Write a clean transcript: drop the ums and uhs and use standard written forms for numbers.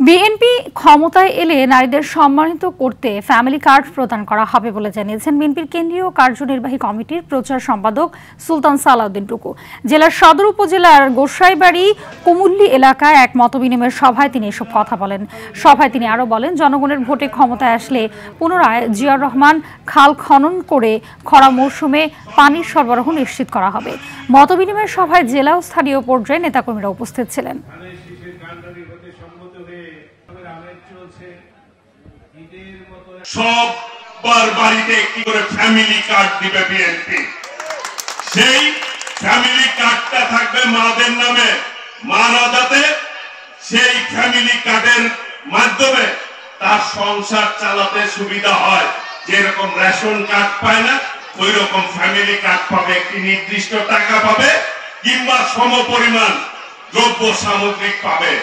BNP ক্ষমতায় এলে নারীদের সম্মানিত করতে ফ্যামিলি কার্ড প্রদান করা হবে বলে জানিয়েছেন বিএনপির কেন্দ্রীয় কার্যনির্বাহী কমিটির প্রচার সম্পাদক সুলতান সালাউদ্দিন টুকু। জেলার সদর উপজেলার গোসাইবাড়ি কুমুল্লি এলাকায় এক মতবিনিময় সভায় তিনি এসব কথা বলেন। সভায় তিনি আরও বলেন, জনগণের ভোটে ক্ষমতায় আসলে পুনরায় জিয়াউর রহমান খাল খনন করে খরা মৌসুমে পানির সরবরাহ নিশ্চিত করা হবে। মতবিনিময় সভায় জেলা ও স্থানীয় পর্যায়ে নেতাকর্মীরা উপস্থিত ছিলেন। সবার বাড়িতে একটি করে ফ্যামিলি কার্ড দিবে বিএনপি। সেই ফ্যামিলি কার্ডটা থাকবে মাদের নামে, মারা যাতে সেই ফ্যামিলি কার্ডের মাধ্যমে তার সংসার চালাতে সুবিধা হয়। যেরকম রেশন কার্ড পায় না, ওই রকম ফ্যামিলি কার্ড পাবে, একটি নির্দিষ্ট টাকা পাবে কিংবা সমপরিমাণ দ্রব্য সামগ্রিক পাবে।